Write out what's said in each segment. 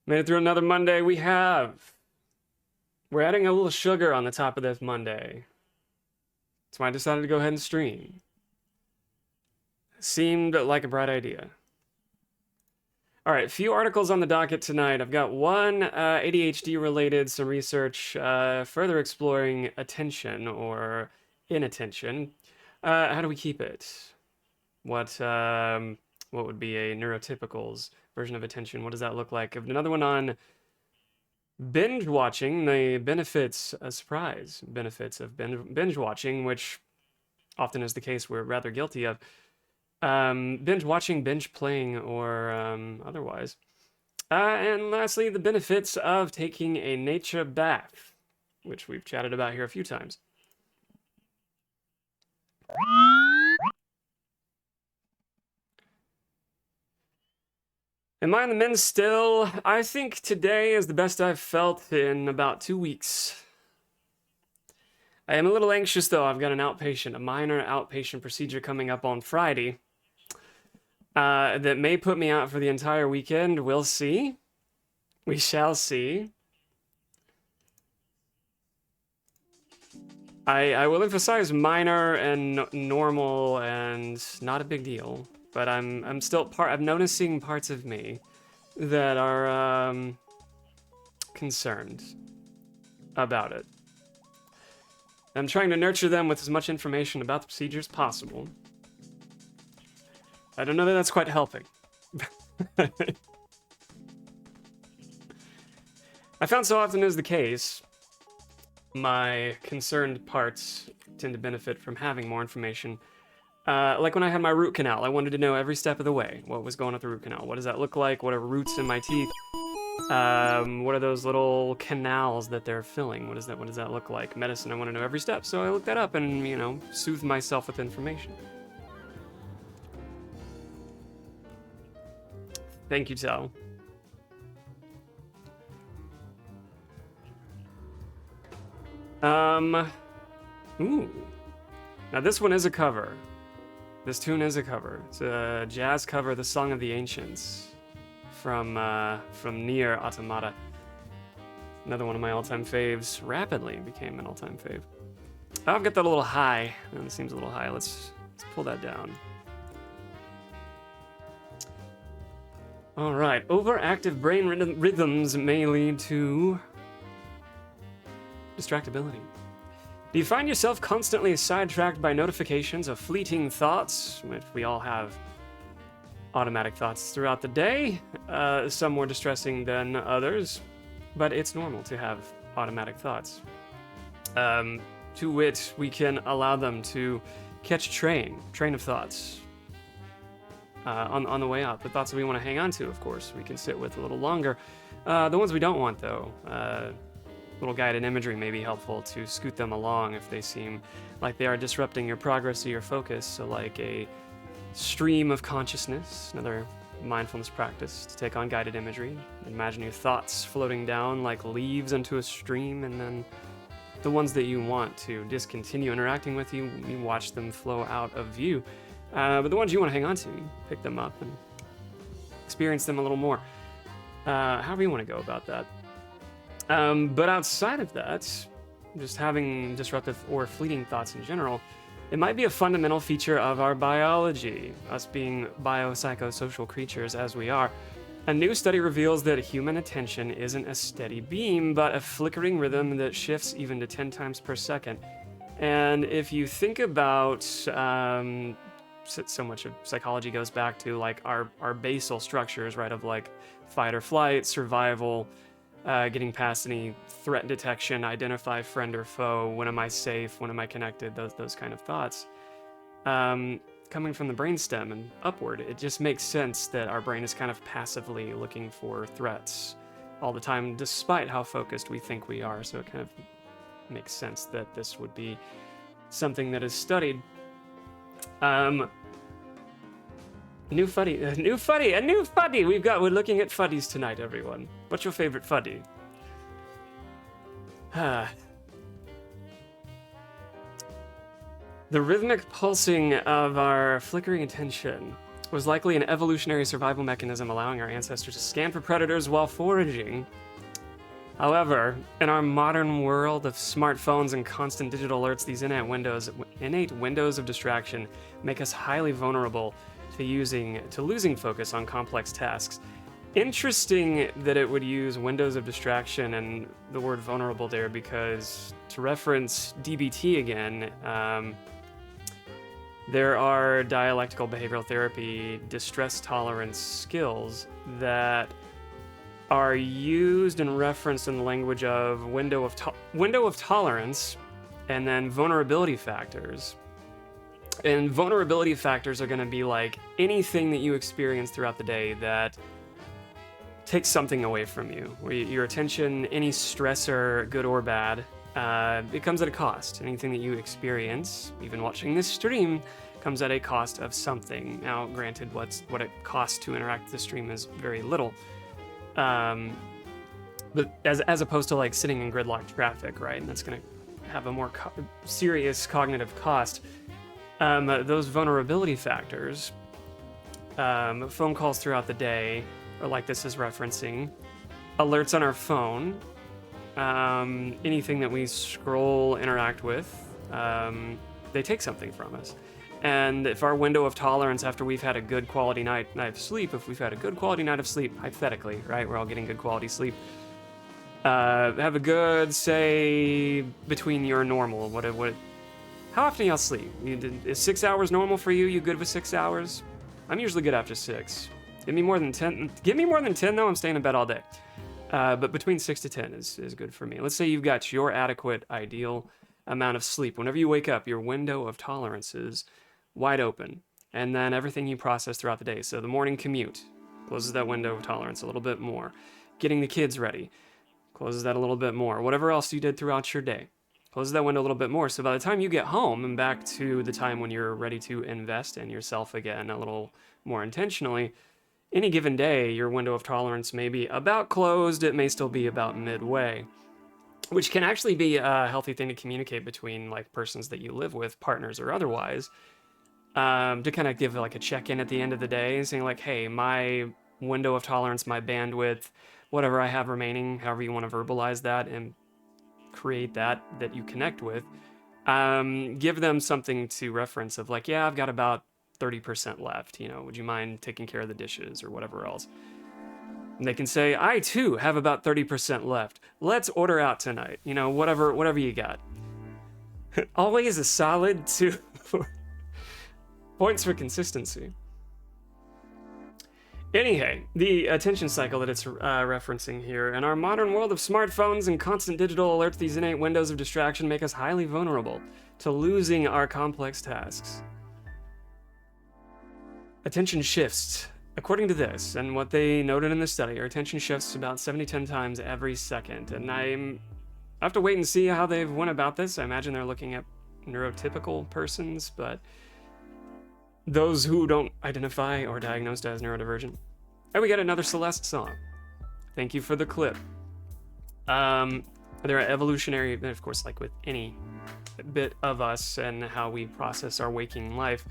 Made it through another Monday. We have. We're adding a little sugar on the top of this Monday. That's why I decided to go ahead and stream. Seemed like a bright idea. All right, a few articles on the docket tonight. I've got one ADHD related, some research further exploring attention or inattention. How do we keep it? What would be a neurotypical's version of attention? What does that look like? Another one on binge watching, the benefits, surprise benefits of binge watching, which often is the case we're rather guilty of. Binge watching, binge playing, or otherwise. And lastly, the benefits of taking a nature bath, which we've chatted about here a few times. Am I in the men's still? I think today is the best I've felt in about 2 weeks. I am a little anxious though. I've got a minor outpatient procedure coming up on Friday that may put me out for the entire weekend. We'll see. We shall see. I will emphasize minor and normal and not a big deal. But I'm noticing parts of me that are concerned about it. I'm trying to nurture them with as much information about the procedure as possible. I don't know that that's quite helping. I found so often is the case, my concerned parts tend to benefit from having more information. Like when I had my root canal, I wanted to know every step of the way what was going on with the root canal. What does that look like? What are roots in my teeth? What are those little canals that they're filling? What does that look like? Medicine, I want to know every step. So I looked that up and, soothed myself with information. Thank you, Tal. Ooh. Now this one is a cover. This tune is a cover. It's a jazz cover, The Song of the Ancients, from Nier Automata. Another one of my all-time faves. Rapidly became an all-time fave. Oh, I've got that a little high. Oh, it seems a little high. Let's pull that down. All right. Overactive brain rhythms may lead to distractibility. Do you find yourself constantly sidetracked by notifications of fleeting thoughts, which we all have automatic thoughts throughout the day, some more distressing than others, but it's normal to have automatic thoughts. To wit, we can allow them to catch a train of thoughts on the way out. The thoughts that we want to hang on to, of course, we can sit with a little longer. The ones we don't want, though, little guided imagery may be helpful to scoot them along if they seem like they are disrupting your progress or your focus. So like a stream of consciousness, another mindfulness practice to take on guided imagery. Imagine your thoughts floating down like leaves into a stream, and then the ones that you want to discontinue interacting with you watch them flow out of view. But the ones you want to hang on to, you pick them up and experience them a little more. However you want to go about that. But outside of that, just having disruptive or fleeting thoughts in general, it might be a fundamental feature of our biology, us being biopsychosocial creatures as we are. A new study reveals that human attention isn't a steady beam, but a flickering rhythm that shifts even to 10 times per second. And if you think about, so much of psychology goes back to like our basal structures, right, of like fight or flight, survival, getting past any threat detection, identify friend or foe, when am I safe, when am I connected, those kind of thoughts. Coming from the brainstem and upward, it just makes sense that our brain is kind of passively looking for threats all the time, despite how focused we think we are. So it kind of makes sense that this would be something that is studied. New fuddy. We're looking at fuddies tonight, everyone. What's your favorite fuddy? The rhythmic pulsing of our flickering attention. was likely an evolutionary survival mechanism allowing our ancestors to scan for predators while foraging. However, in our modern world of smartphones and constant digital alerts, these innate windows of distraction make us highly vulnerable to losing focus on complex tasks. Interesting that it would use windows of distraction and the word vulnerable there, because to reference DBT again, there are dialectical behavioral therapy distress tolerance skills that are used and referenced in the language of window of tolerance, and then vulnerability factors. And vulnerability factors are going to be like anything that you experience throughout the day that takes something away from you, where your attention, any stressor, good or bad, it comes at a cost. Anything that you experience, even watching this stream, comes at a cost of something. Now, granted, what it costs to interact with the stream is very little. But as opposed to like sitting in gridlocked traffic, right? And that's going to have a more serious cognitive cost. Those vulnerability factors, phone calls throughout the day, or like this is referencing, alerts on our phone, anything that we scroll, interact with, they take something from us. And if our window of tolerance after we've had a good quality night of sleep, if we've had a good quality night of sleep, hypothetically, right, we're all getting good quality sleep, have a good, say, between your normal, how often y'all sleep? Is 6 hours normal for you? You good with 6 hours? I'm usually good after 6. Give me more than 10. Give me more than 10 though, I'm staying in bed all day. But between 6 to 10 is good for me. Let's say you've got your adequate, ideal amount of sleep. Whenever you wake up, your window of tolerance is wide open. And then everything you process throughout the day. So the morning commute closes that window of tolerance a little bit more. Getting the kids ready closes that a little bit more. Whatever else you did throughout your day closes that window a little bit more. So by the time you get home and back to the time when you're ready to invest in yourself again a little more intentionally, any given day, your window of tolerance may be about closed. It may still be about midway, which can actually be a healthy thing to communicate between like persons that you live with, partners or otherwise, to kind of give like a check-in at the end of the day, saying like, hey, my window of tolerance, my bandwidth, whatever I have remaining, however you want to verbalize that and create that you connect with, give them something to reference of like, yeah, I've got about 30% left, would you mind taking care of the dishes or whatever else? And they can say, I too have about 30% left. Let's order out tonight. Whatever you got. Always a solid 2 points for consistency. Anyhow, the attention cycle that it's referencing here. In our modern world of smartphones and constant digital alerts, these innate windows of distraction make us highly vulnerable to losing our complex tasks. Attention shifts. According to this, and what they noted in the study, our attention shifts about 7 to 10 times every second. And I have to wait and see how they've went about this. I imagine they're looking at neurotypical persons, but those who don't identify or diagnosed as neurodivergent. And we got another Celeste song. Thank you for the clip. There are evolutionary, of course, like with any bit of us and how we process our waking life,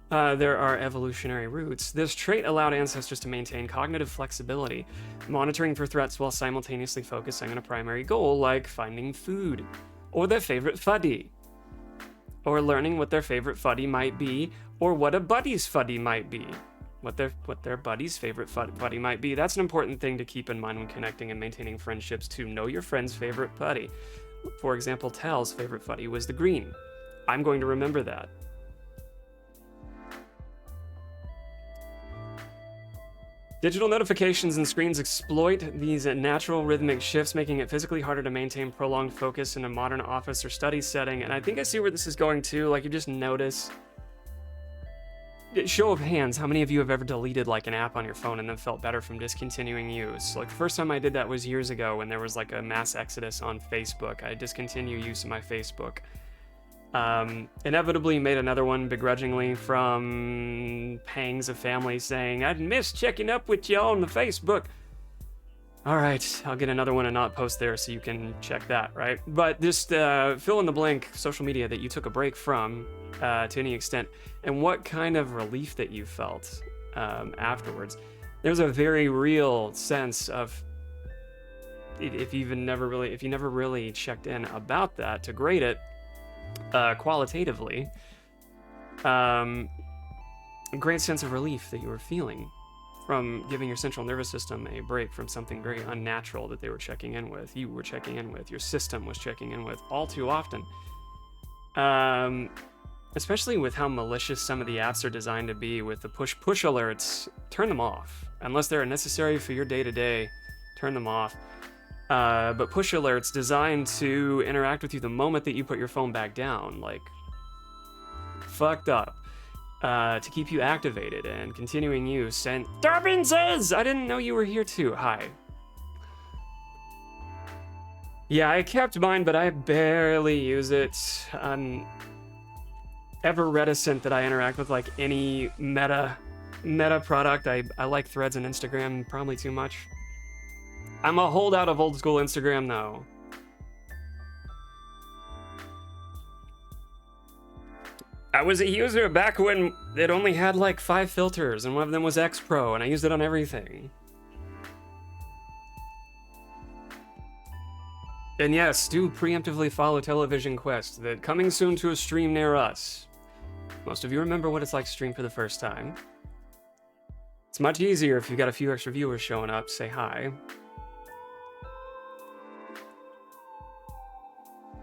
there are evolutionary roots. This trait allowed ancestors to maintain cognitive flexibility, monitoring for threats while simultaneously focusing on a primary goal like finding food, or their favorite fuddy, or learning what their favorite fuddy might be, or what a buddy's fuddy might be, what their buddy's favorite fuddy might be. That's an important thing to keep in mind when connecting and maintaining friendships, to know your friend's favorite buddy. For example, Tal's favorite fuddy was the green. I'm going to remember that. Digital notifications and screens exploit these natural rhythmic shifts, making it physically harder to maintain prolonged focus in a modern office or study setting. And I think I see where this is going too. Like, you just notice, show of hands, how many of you have ever deleted like an app on your phone and then felt better from discontinuing use? Like, the first time I did that was years ago when there was like a mass exodus on Facebook. I discontinued use of my Facebook. Inevitably made another one begrudgingly from pangs of family saying, I'd miss checking up with you on the Facebook. All right, I'll get another one and not post there so you can check that, right? But just fill in the blank social media that you took a break from to any extent, and what kind of relief that you felt. afterwards. There's a very real sense of, if you never really checked in about that to grade it qualitatively, a great sense of relief that you were feeling from giving your central nervous system a break from something very unnatural that they were checking in with, you were checking in with, your system was checking in with all too often. Especially with how malicious some of the apps are designed to be with the push alerts. Turn them off. Unless they're necessary for your day-to-day, turn them off. But push alerts designed to interact with you the moment that you put your phone back down, like, fucked up. To keep you activated and continuing use. And Durbin says, I didn't know you were here too. Hi. Yeah, I kept mine, but I barely use it. I'm ever reticent that I interact with like any meta product. I like Threads and Instagram probably too much. I'm a holdout of old school Instagram though. I was a user back when it only had like 5 filters, and one of them was X Pro, and I used it on everything. And yes, do preemptively follow Television Quest, that coming soon to a stream near us. Most of you remember what it's like to stream for the first time. It's much easier if you've got a few extra viewers showing up. Say hi.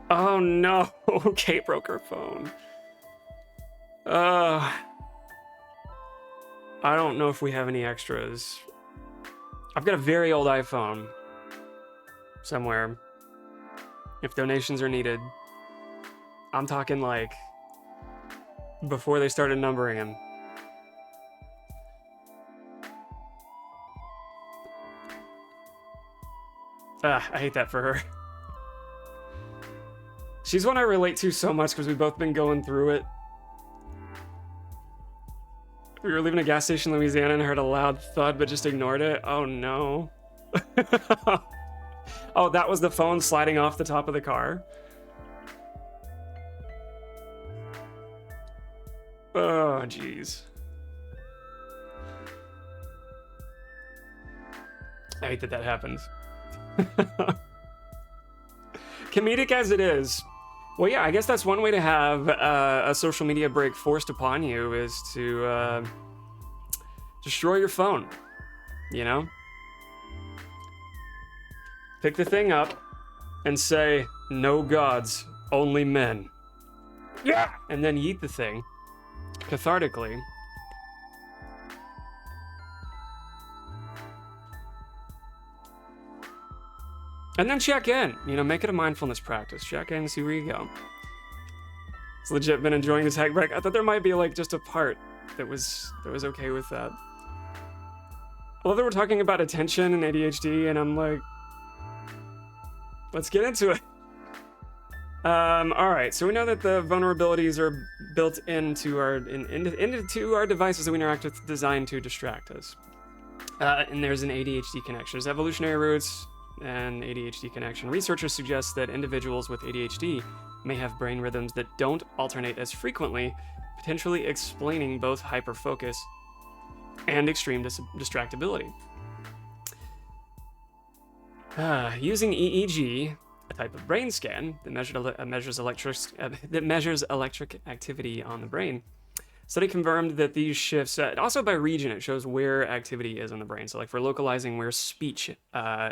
Oh no, Kate broke her phone. I don't know if we have any extras. I've got a very old iPhone somewhere. If donations are needed. I'm talking like before they started numbering them. I hate that for her. She's one I relate to so much because we've both been going through it. We were leaving a gas station in Louisiana and heard a loud thud, but just ignored it. Oh no. Oh, that was the phone sliding off the top of the car. Oh, jeez. I hate that that happens. Comedic as it is. Well, yeah, I guess that's one way to have a social media break forced upon you, is to destroy your phone, you know? Pick the thing up and say, no gods, only men. Yeah! And then yeet the thing, cathartically. And then check in, you know, make it a mindfulness practice. Check in and see where you go. It's legit been enjoying the tech break. I thought there might be like just a part that was okay with that. I love that we're talking about attention and ADHD, and I'm like, let's get into it. All right, so we know that the vulnerabilities are built into our devices that we interact with, designed to distract us. And there's an ADHD connection. There's evolutionary roots and ADHD connection. Researchers suggest that individuals with ADHD may have brain rhythms that don't alternate as frequently, potentially explaining both hyperfocus and extreme distractibility. Using EEG, a type of brain scan that measures electric activity on the brain, study confirmed that these shifts, also by region, it shows where activity is on the brain. So like for localizing where speech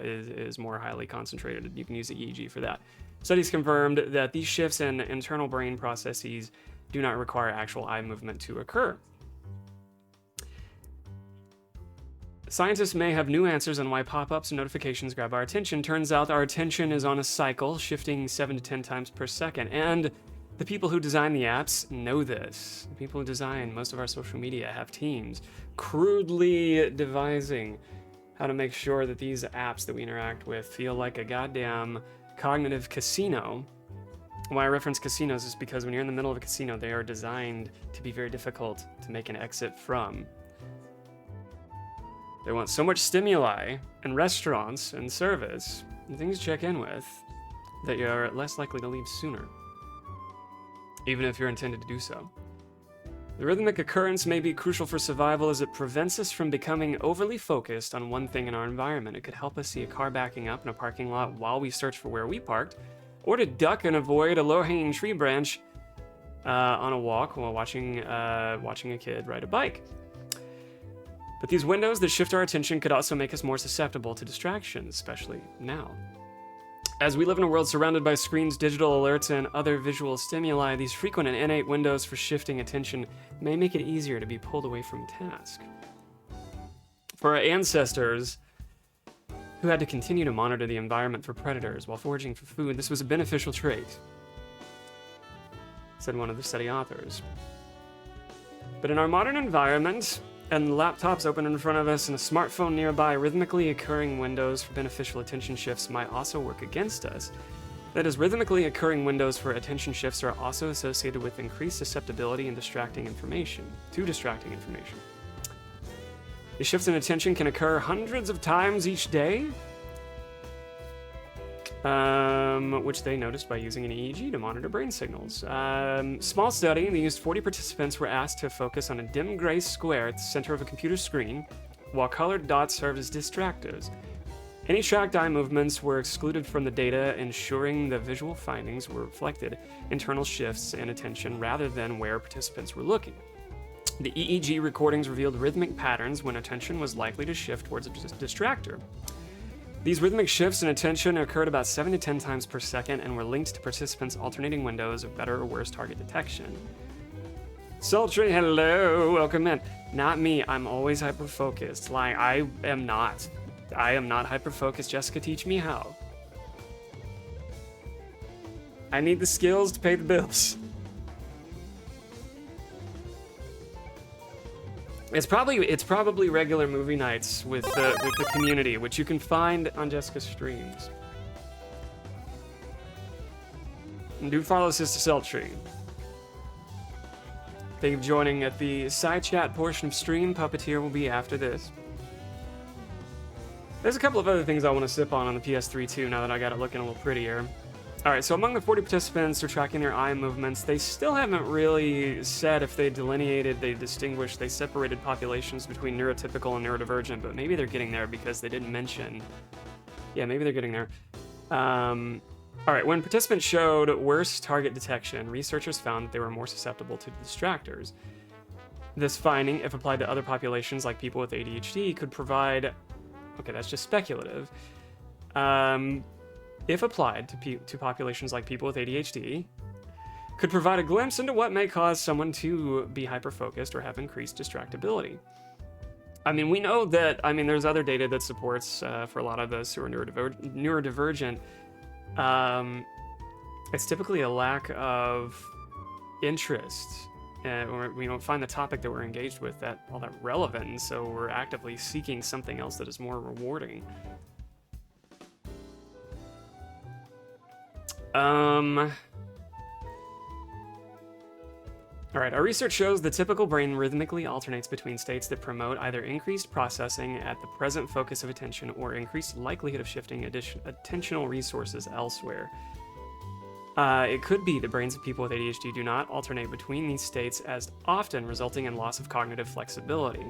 is more highly concentrated, you can use the EEG for that. Studies confirmed that these shifts in internal brain processes do not require actual eye movement to occur. Scientists may have new answers on why pop-ups and notifications grab our attention. Turns out our attention is on a cycle, shifting 7 to 10 times per second. And the people who design the apps know this. The people who design most of our social media have teams crudely devising how to make sure that these apps that we interact with feel like a goddamn cognitive casino. Why I reference casinos is because when you're in the middle of a casino, they are designed to be very difficult to make an exit from. They want so much stimuli and restaurants and service and things to check in with that you're less likely to leave sooner, even if you're intended to do so. The rhythmic occurrence may be crucial for survival as it prevents us from becoming overly focused on one thing in our environment. It could help us see a car backing up in a parking lot while we search for where we parked, or to duck and avoid a low-hanging tree branch on a walk while watching a kid ride a bike. But these windows that shift our attention could also make us more susceptible to distractions, especially now. As we live in a world surrounded by screens, digital alerts, and other visual stimuli, these frequent and innate windows for shifting attention may make it easier to be pulled away from a task. For our ancestors, who had to continue to monitor the environment for predators while foraging for food, this was a beneficial trait, said one of the study authors. But in our modern environment, and laptops open in front of us and a smartphone nearby, rhythmically occurring windows for beneficial attention shifts might also work against us. That is, rhythmically occurring windows for attention shifts are also associated with increased susceptibility to distracting information. The shifts in attention can occur hundreds of times each day, which they noticed by using an EEG to monitor brain signals. Small study, they used 40 participants were asked to focus on a dim gray square at the center of a computer screen, while colored dots served as distractors. Any tracked eye movements were excluded from the data, ensuring the visual findings were reflected internal shifts in attention rather than where participants were looking. The EEG recordings revealed rhythmic patterns when attention was likely to shift towards a distractor. These rhythmic shifts in attention occurred about 7 to 10 times per second and were linked to participants' alternating windows of better or worse target detection. Sultry, hello, welcome in. Not me, I'm always hyper-focused. Like, I am not hyper-focused. Jessica, teach me how. I need the skills to pay the bills. It's probably regular movie nights with the community, which you can find on Jessica's streams. And do follow Sister Sultry. Thank you for joining at the PsyChat portion of stream. Puppeteer will be after this. There's a couple of other things I want to sip on the PS3 too, now that I got it looking a little prettier. Alright, so among the 40 participants who are tracking their eye movements, they still haven't really said if they separated populations between neurotypical and neurodivergent, but maybe they're getting there because they didn't mention. Yeah, maybe they're getting there. Alright, when participants showed worse target detection, researchers found that they were more susceptible to distractors. This finding, if applied to other populations like people with ADHD, could provide... Okay, that's just speculative. If applied to populations like people with ADHD, could provide a glimpse into what may cause someone to be hyper-focused or have increased distractibility. I mean, we know that, there's other data that supports, for a lot of us who are neurodivergent, it's typically a lack of interest, or we don't find the topic that we're engaged with all that relevant, and so we're actively seeking something else that is more rewarding. Alright, our research shows the typical brain rhythmically alternates between states that promote either increased processing at the present focus of attention or increased likelihood of shifting attentional resources elsewhere. It could be the brains of people with ADHD do not alternate between these states as often, resulting in loss of cognitive flexibility.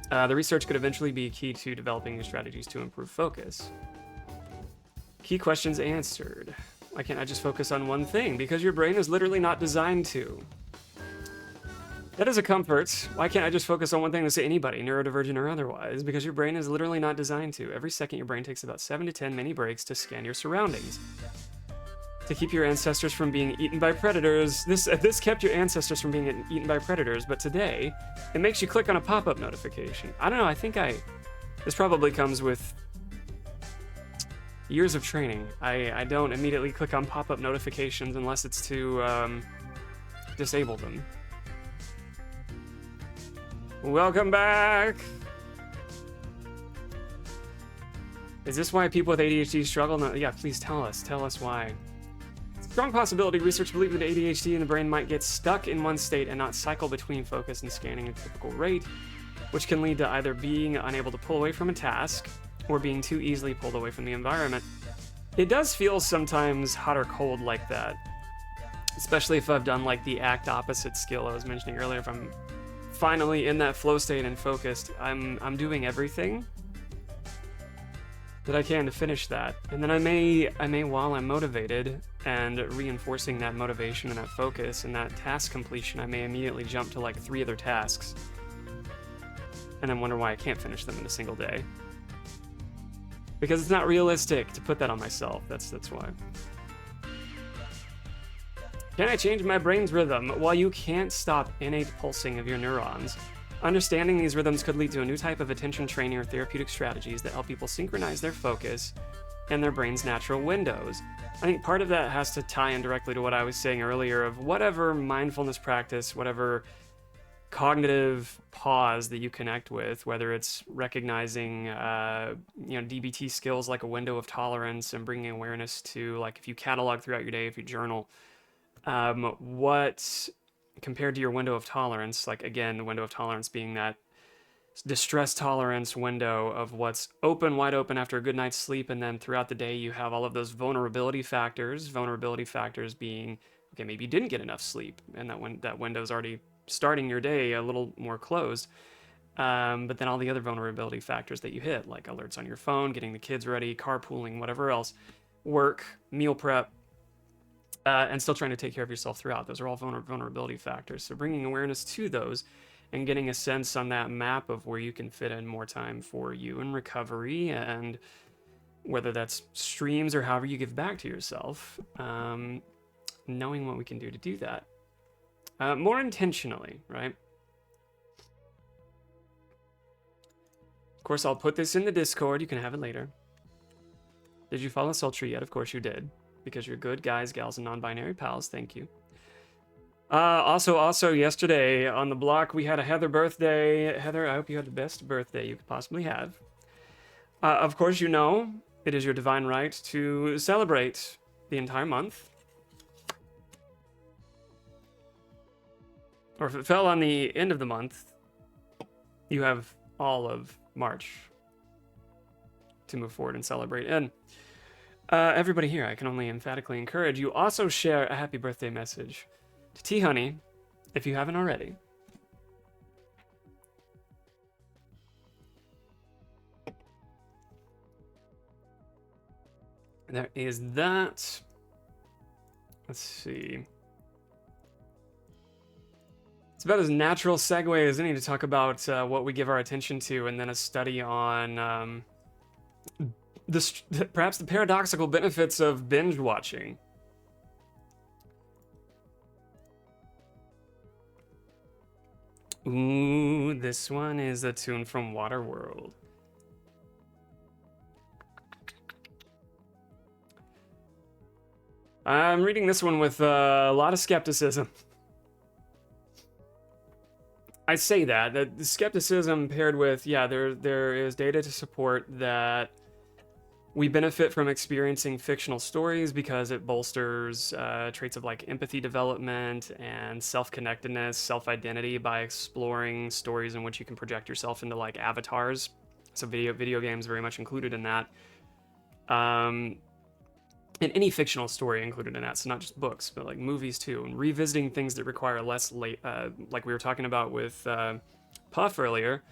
The research could eventually be key to developing new strategies to improve focus. Key questions answered. Why can't I just focus on one thing? Because your brain is literally not designed to. That is a comfort. Why can't I just focus on one thing? Let's say anybody, neurodivergent or otherwise, because your brain is literally not designed to. Every second, your brain takes about 7 to 10 mini breaks to scan your surroundings. To keep your ancestors from being eaten by predators. This kept your ancestors from being eaten by predators, but today, it makes you click on a pop-up notification. I don't know, this probably comes with years of training. I don't immediately click on pop-up notifications unless it's to disable them. Welcome back! Is this why people with ADHD struggle? No, yeah, please tell us why. Strong possibility. Research believes that ADHD in the brain might get stuck in one state and not cycle between focus and scanning at a typical rate, which can lead to either being unable to pull away from a task or being too easily pulled away from the environment. It does feel sometimes hot or cold like that. especially if I've done like the act opposite skill I was mentioning earlier. If I'm finally in that flow state and focused, I'm doing everything that I can to finish that, and then I may while I'm motivated and reinforcing that motivation and that focus and that task completion, I may immediately jump to like 3 other tasks and then wonder why I can't finish them in a single day, because it's not realistic to put that on myself. That's why. Can I change my brain's rhythm? While you can't stop innate pulsing of your neurons, understanding these rhythms could lead to a new type of attention training or therapeutic strategies that help people synchronize their focus and their brain's natural windows. I think part of that has to tie in directly to what I was saying earlier of whatever mindfulness practice, whatever cognitive pause that you connect with, whether it's recognizing, DBT skills like a window of tolerance and bringing awareness to, like, if you catalog throughout your day, if you journal, what compared to your window of tolerance, like again, the window of tolerance being that distress tolerance window of what's open, wide open after a good night's sleep, and then throughout the day you have all of those vulnerability factors being, okay, maybe you didn't get enough sleep, and that window's already starting your day a little more closed, but then all the other vulnerability factors that you hit, like alerts on your phone, getting the kids ready, carpooling, whatever else, work, meal prep, and still trying to take care of yourself throughout. Those are all vulnerability factors. So bringing awareness to those and getting a sense on that map of where you can fit in more time for you in recovery, and whether that's streams or however you give back to yourself, knowing what we can do to do that more intentionally, right? Of course, I'll put this in the Discord. You can have it later. Did you follow Sultry yet? Of course you did, because you're good guys, gals, and non-binary pals. Thank you. Also, yesterday on the block, we had a Heather birthday. Heather, I hope you had the best birthday you could possibly have. Of course, you know, it is your divine right to celebrate the entire month. Or if it fell on the end of the month, you have all of March to move forward and celebrate. And everybody here, I can only emphatically encourage you also share a happy birthday message to T Honey if you haven't already. There is that. Let's see. It's about as natural segue as any to talk about what we give our attention to, and then a study on perhaps the paradoxical benefits of binge watching. Ooh, this one is a tune from Waterworld. I'm reading this one with a lot of skepticism. I say that the skepticism paired with, yeah, there is data to support that we benefit from experiencing fictional stories because it bolsters traits of like empathy development and self-connectedness, self-identity by exploring stories in which you can project yourself into like avatars. So video games very much included in that. And any fictional story included in that, so not just books, but like movies too, and revisiting things that require less like we were talking about with Puff earlier,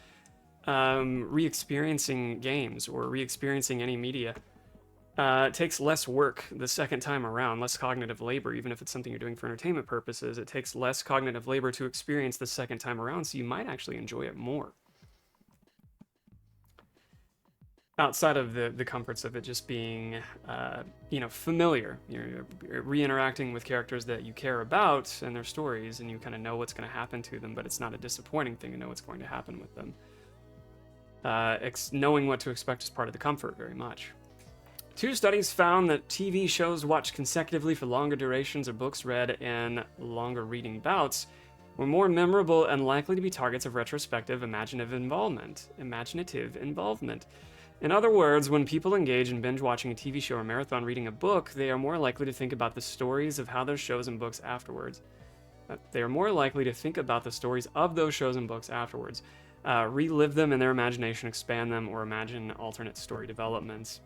re-experiencing games or re-experiencing any media takes less work the second time around, less cognitive labor. Even if it's something you're doing for entertainment purposes, it takes less cognitive labor to experience the second time around, so you might actually enjoy it more. Outside of the comforts of it just being, familiar. You're re-interacting with characters that you care about and their stories, and you kind of know what's going to happen to them, but it's not a disappointing thing to know what's going to happen with them. Knowing what to expect is part of the comfort, very much. 2 studies found that TV shows watched consecutively for longer durations or books read in longer reading bouts were more memorable and likely to be targets of retrospective imaginative involvement. In other words, when people engage in binge watching a TV show or marathon reading a book, they are more likely to think about the stories of how those shows and books afterwards. They are more likely to think about the stories of those shows and books afterwards, relive them in their imagination, expand them, or imagine alternate story developments.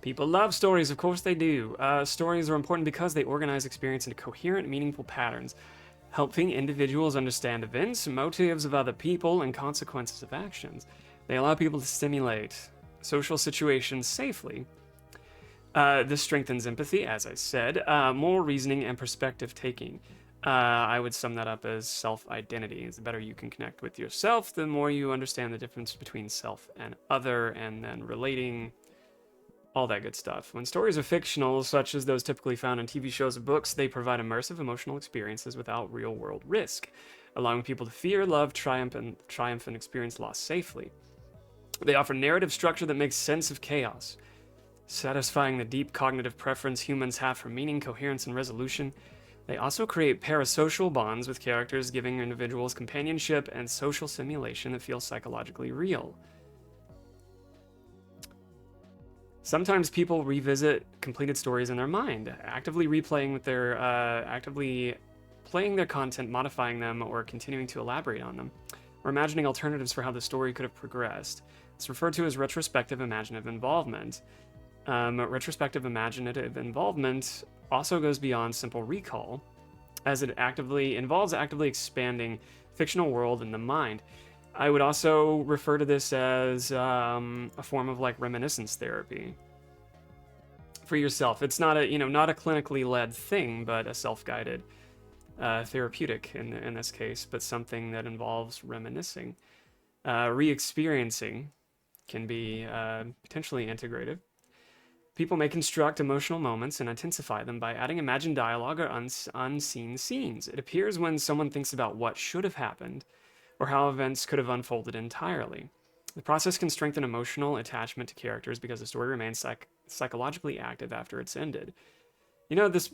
People love stories, of course they do. Stories are important because they organize experience into coherent, meaningful patterns, helping individuals understand events, motives of other people, and consequences of actions. They allow people to simulate social situations safely. This strengthens empathy, as I said, moral reasoning, and perspective taking. I would sum that up as self-identity. The better you can connect with yourself, the more you understand the difference between self and other, and then relating, all that good stuff. When stories are fictional, such as those typically found in TV shows or books, they provide immersive emotional experiences without real-world risk, allowing people to fear, love, triumph, and experience loss safely. They offer narrative structure that makes sense of chaos, satisfying the deep cognitive preference humans have for meaning, coherence, and resolution. They also create parasocial bonds with characters, giving individuals companionship and social simulation that feels psychologically real. Sometimes people revisit completed stories in their mind, actively replaying actively playing their content, modifying them, or continuing to elaborate on them, or imagining alternatives for how the story could have progressed. It's referred to as retrospective imaginative involvement. Retrospective imaginative involvement also goes beyond simple recall, as it involves actively expanding fictional world in the mind. I would also refer to this as a form of like reminiscence therapy for yourself. It's not not a clinically led thing, but a self-guided therapeutic in this case, but something that involves reminiscing. Re-experiencing can be potentially integrative. People may construct emotional moments and intensify them by adding imagined dialogue or unseen scenes. It appears when someone thinks about what should have happened or how events could have unfolded entirely. The process can strengthen emotional attachment to characters because the story remains psychologically active after it's ended. This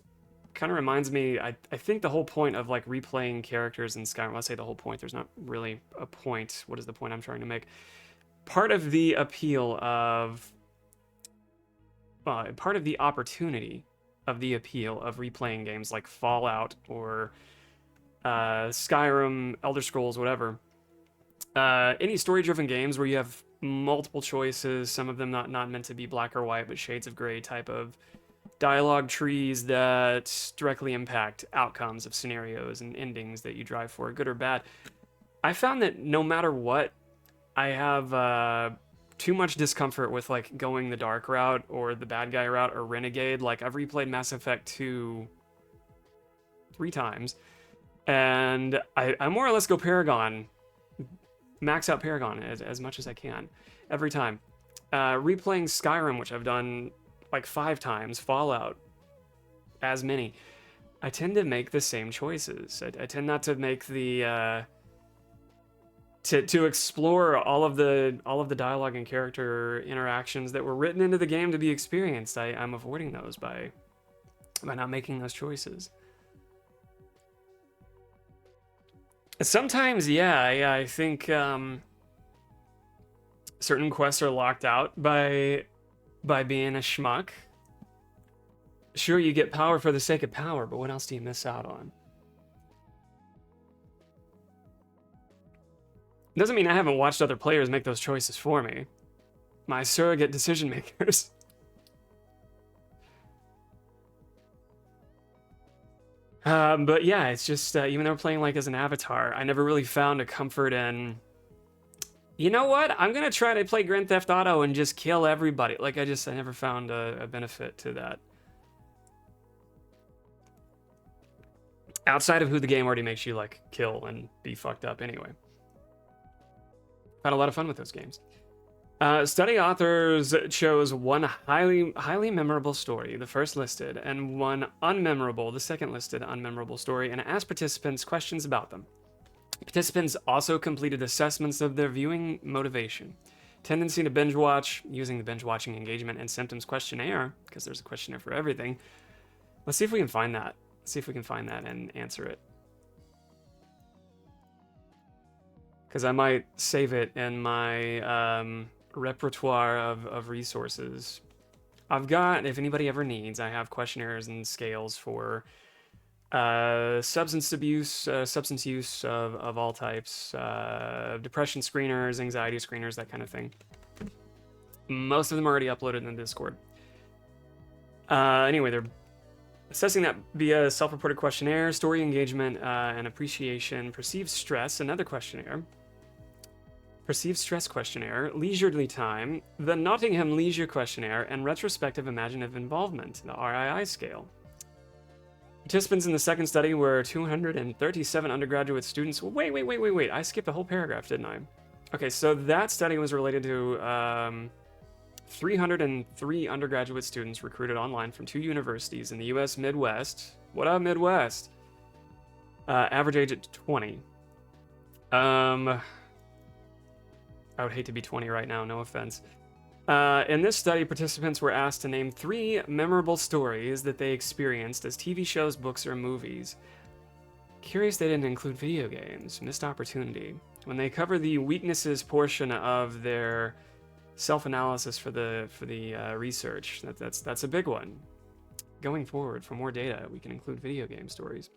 kind of reminds me, I think the whole point of like replaying characters in Skyrim, I say the whole point, there's not really a point. What is the point I'm trying to make? Part of the appeal of part of the opportunity of the appeal of replaying games like Fallout or Skyrim, Elder Scrolls, whatever. Any story-driven games where you have multiple choices, some of them not meant to be black or white, but shades of gray type of dialogue trees that directly impact outcomes of scenarios and endings that you drive for, good or bad. I found that no matter what, I have too much discomfort with like going the dark route or the bad guy route or renegade. Like I've replayed Mass Effect 2 3 times, and I more or less go Paragon, max out Paragon as much as I can every time. Replaying Skyrim, which I've done like 5 times, Fallout, as many, I tend to make the same choices. I tend not to make the to explore all of the dialogue and character interactions that were written into the game to be experienced. I'm avoiding those by not making those choices. Sometimes, yeah, I think certain quests are locked out by being a schmuck. Sure, you get power for the sake of power, but what else do you miss out on? Doesn't mean I haven't watched other players make those choices for me. My surrogate decision makers. But yeah, it's just, even though playing like as an avatar, I never really found a comfort in, you know what? I'm gonna try to play Grand Theft Auto and just kill everybody. Like I never found a benefit to that. Outside of who the game already makes you like kill and be fucked up anyway. Had a lot of fun with those games. Study authors chose one highly memorable story, the first listed, and one unmemorable, the second listed unmemorable story, and asked participants questions about them. Participants also completed assessments of their viewing motivation, tendency to binge watch, using the binge watching engagement and symptoms questionnaire, because there's a questionnaire for everything. Let's see if we can find that. Let's see if we can find that and answer it. Because I might save it in my repertoire of resources. I've got, if anybody ever needs, I have questionnaires and scales for substance abuse, substance use of all types, depression screeners, anxiety screeners, that kind of thing. Most of them are already uploaded in the Discord. Anyway, they're assessing that via self-reported questionnaire, story engagement, and appreciation, perceived stress, another questionnaire, perceived stress questionnaire, leisurely time, the Nottingham Leisure Questionnaire, and retrospective imaginative involvement, the RII scale. Participants in the second study were 237 undergraduate students. Wait. I skipped a whole paragraph, didn't I? Okay, so that study was related to 303 undergraduate students recruited online from 2 universities in the U.S. Midwest. What up, Midwest? Average age at 20. I would hate to be 20 right now, no offense. In this study, participants were asked to name 3 memorable stories that they experienced as TV shows, books, or movies. Curious they didn't include video games. Missed opportunity. When they cover the weaknesses portion of their self-analysis for the research, that's a big one. Going forward, for more data, we can include video game stories.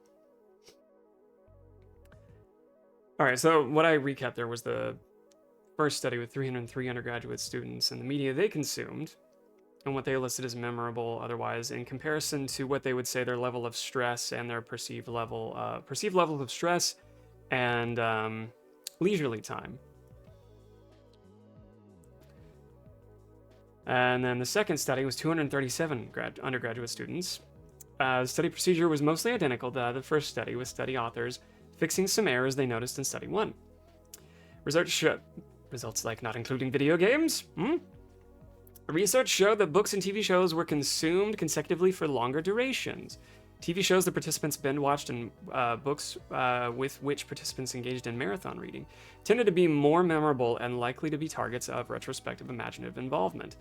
All right, so what I recapped there was the first study with 303 undergraduate students and the media they consumed and what they listed as memorable otherwise in comparison to what they would say their level of stress and their perceived level of stress and leisurely time. And then the second study was 237 undergraduate students. The study procedure was mostly identical to the first study, with study authors fixing some errors they noticed in study 1. Results like not including video games? Research showed that books and TV shows were consumed consecutively for longer durations. TV shows the participants binge-watched and books with which participants engaged in marathon reading tended to be more memorable and likely to be targets of retrospective imaginative involvement.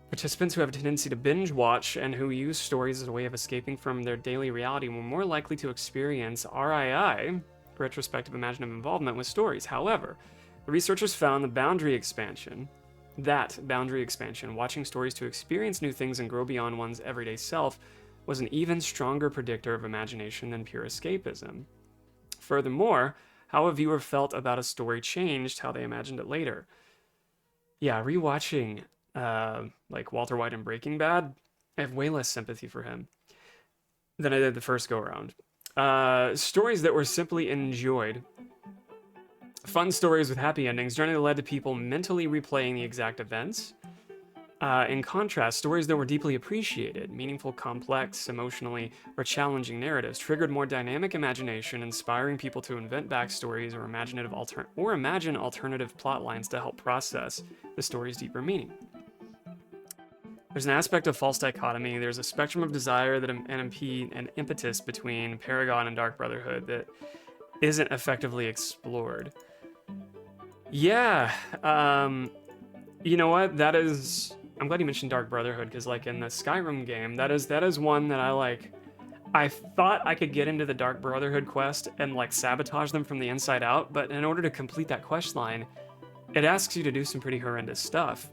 Participants who have a tendency to binge-watch and who use stories as a way of escaping from their daily reality were more likely to experience RII, retrospective imaginative involvement, with stories. However, the researchers found that boundary expansion, watching stories to experience new things and grow beyond one's everyday self, was an even stronger predictor of imagination than pure escapism. Furthermore, how a viewer felt about a story changed how they imagined it later. Yeah, rewatching like Walter White in Breaking Bad, I have way less sympathy for him than I did the first go-around. Stories that were simply enjoyed, fun stories with happy endings, generally led to people mentally replaying the exact events. In contrast, stories that were deeply appreciated, meaningful, complex, emotionally, or challenging narratives triggered more dynamic imagination, inspiring people to invent backstories or imagine alternative plot lines to help process the story's deeper meaning. There's an aspect of false dichotomy. There's a spectrum of desire that an impetus between Paragon and Dark Brotherhood that isn't effectively explored. Yeah, you know what? I'm glad you mentioned Dark Brotherhood, because like in the Skyrim game, that is one that I thought I could get into the Dark Brotherhood quest and like sabotage them from the inside out, but in order to complete that quest line, it asks you to do some pretty horrendous stuff.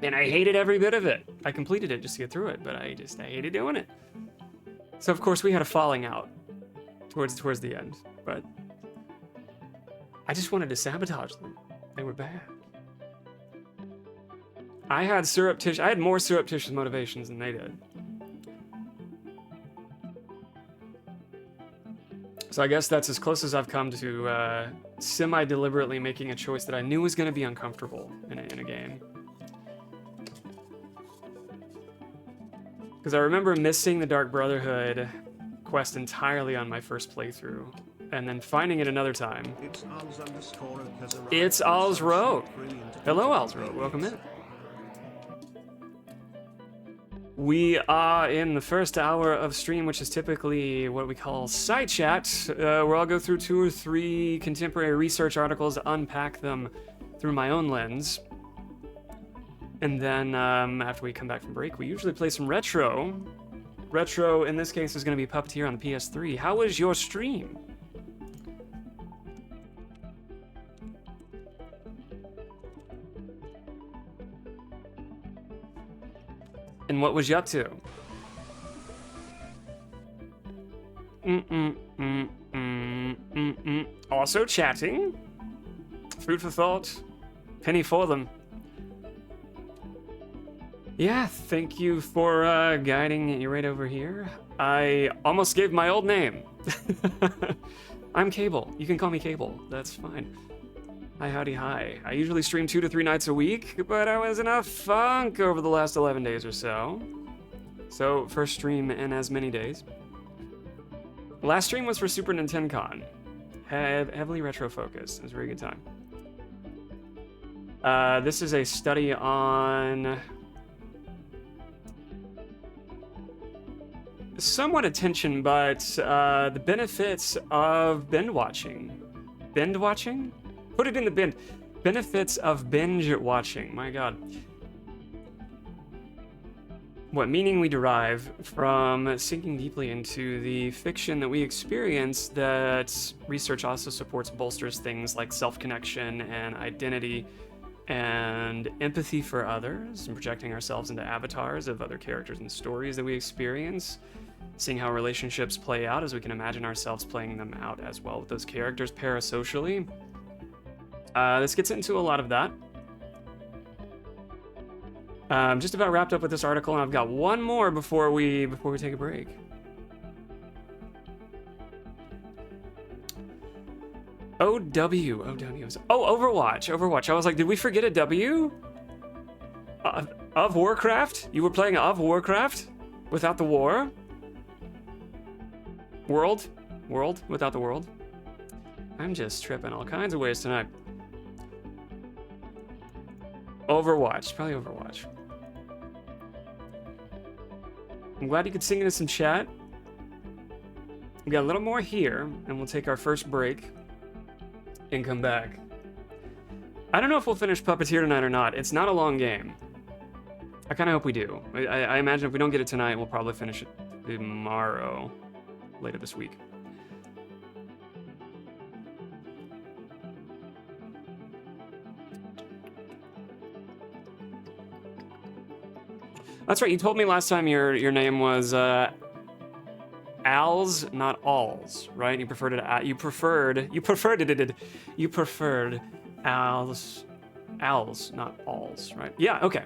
And I hated every bit of it. I completed it just to get through it, but I hated doing it. So of course we had a falling out towards the end, but I just wanted to sabotage them. They were bad. I had more surreptitious motivations than they did. So I guess that's as close as I've come to semi-deliberately making a choice that I knew was going to be uncomfortable in a game. Because I remember missing the Dark Brotherhood quest entirely on my first playthrough, and then finding it another time. It's Alsroad. Hello, Alsroad. Welcome in. We are in the first hour of stream, which is typically what we call PsyChat, where I'll go through 2 or 3 contemporary research articles, unpack them through my own lens. And then after we come back from break, we usually play some retro. Retro, in this case, is going to be Puppeteer on the PS3. How was your stream? And what was you up to? Also chatting. Food for thought. Penny for them. Yeah, thank you for guiding you right over here. I almost gave my old name. I'm Cable. You can call me Cable. That's fine. Hi, howdy, hi. I usually stream 2 to 3 nights a week, but I was in a funk over the last 11 days or so. So, first stream in as many days. Last stream was for Super Nintendo Con. Heavily retro focused. It was a very good time. This is a study on somewhat attention, but the benefits of binge watching. Binge watching? Put it in the bin. Benefits of binge watching. My God. What meaning we derive from sinking deeply into the fiction that we experience that research also supports bolsters things like self-connection and identity and empathy for others and projecting ourselves into avatars of other characters and stories that we experience, seeing how relationships play out as we can imagine ourselves playing them out as well with those characters parasocially. This gets into a lot of that. Just about wrapped up with this article, and I've got one more before we take a break. OW. Oh, Overwatch. I was like, did we forget a W? Of Warcraft? You were playing of Warcraft without the war? World without the world? I'm just tripping all kinds of ways tonight. Overwatch, probably Overwatch. I'm glad you could sing into some chat. We got a little more here, and we'll take our first break and come back. I don't know if we'll finish Puppeteer tonight or not. It's not a long game. I kind of hope we do. I imagine if we don't get it tonight, we'll probably finish it tomorrow, later this week. That's right. You told me last time your name was Als, not Alls, right? You preferred it. You preferred Als, not Alls, right? Yeah. Okay.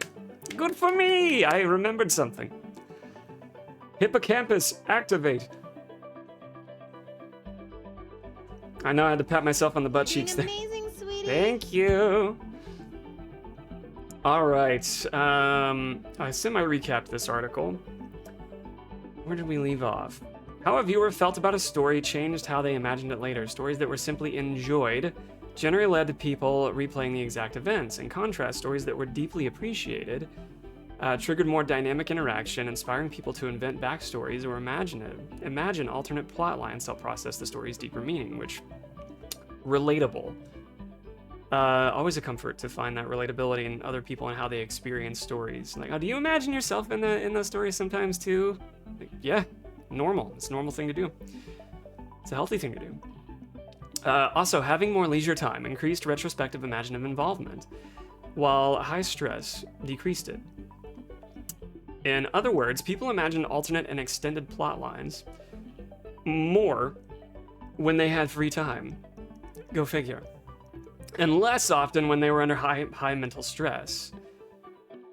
Good for me. I remembered something. Hippocampus activate. I know I had to pat myself on the butt cheeks there. Amazing, sweetie. Thank you. All right, I semi-recapped this article. Where did we leave off? How a viewer felt about a story changed how they imagined it later. Stories that were simply enjoyed generally led to people replaying the exact events. In contrast, stories that were deeply appreciated triggered more dynamic interaction, inspiring people to invent backstories or imagine alternate plot lines to help process the story's deeper meaning, which, relatable. Always a comfort to find that relatability in other people and how they experience stories. Like, oh, do you imagine yourself in the story sometimes too? Like, yeah, normal. It's a normal thing to do. It's a healthy thing to do. Also, having more leisure time increased retrospective imaginative involvement, while high stress decreased it. In other words, people imagined alternate and extended plot lines more when they had free time. Go figure. And less often when they were under high mental stress,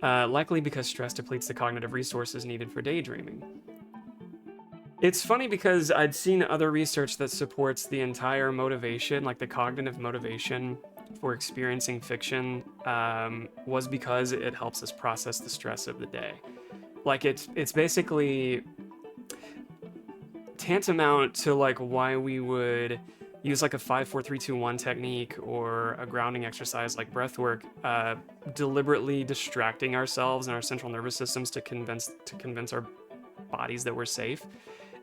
likely because stress depletes the cognitive resources needed for daydreaming. It's funny because I'd seen other research that supports the entire motivation, like the cognitive motivation for experiencing fiction, was because it helps us process the stress of the day. Like it's basically tantamount to like why we would use like a 5, 4, 3, 2, 1 technique or a grounding exercise like breath work, deliberately distracting ourselves and our central nervous systems to convince our bodies that we're safe.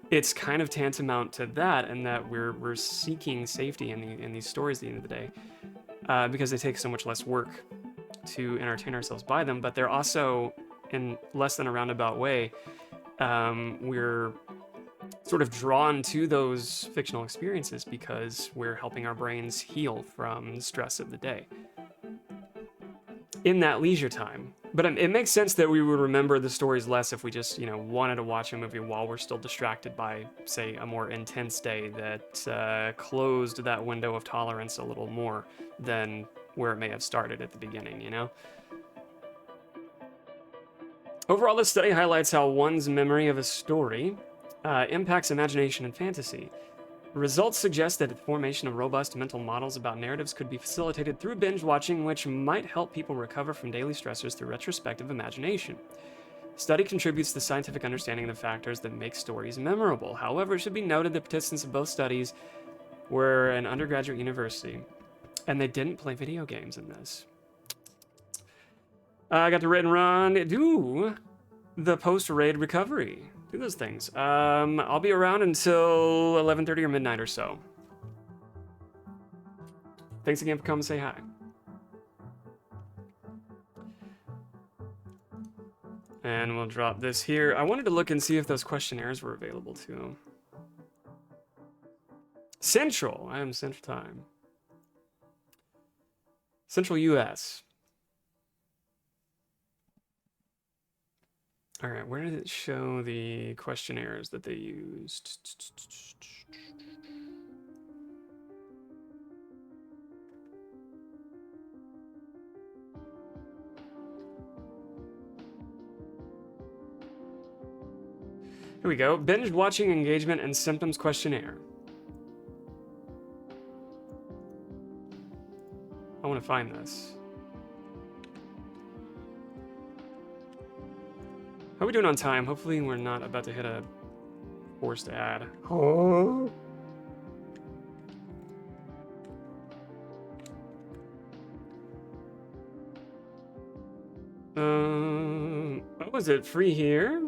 It's kind of tantamount to that, and that we're seeking safety in these stories at the end of the day, because they take so much less work to entertain ourselves by them. But they're also, in less than a roundabout way, we're sort of drawn to those fictional experiences because we're helping our brains heal from the stress of the day in that leisure time. But it makes sense that we would remember the stories less if we just, wanted to watch a movie while we're still distracted by, say, a more intense day that closed that window of tolerance a little more than where it may have started at the beginning, Overall, this study highlights how one's memory of a story impacts imagination and fantasy. Results suggest that the formation of robust mental models about narratives could be facilitated through binge watching, which might help people recover from daily stressors through retrospective imagination. Study contributes to the scientific understanding of the factors that make stories memorable. However, it should be noted that participants in both studies were an undergraduate university, and they didn't play video games in this. I got to raid and run. Do the post-raid recovery. Do those things. I'll be around until 11:30 or midnight or so. Thanks again for coming to say hi. And we'll drop this here. I wanted to look and see if those questionnaires were available too. Central. I am Central Time. Central US. All right, where did it show the questionnaires that they used? Here we go. Binge watching engagement and symptoms questionnaire. I want to find this. How are we doing on time? Hopefully we're not about to hit a forced ad. Oh. Oh, is it free here?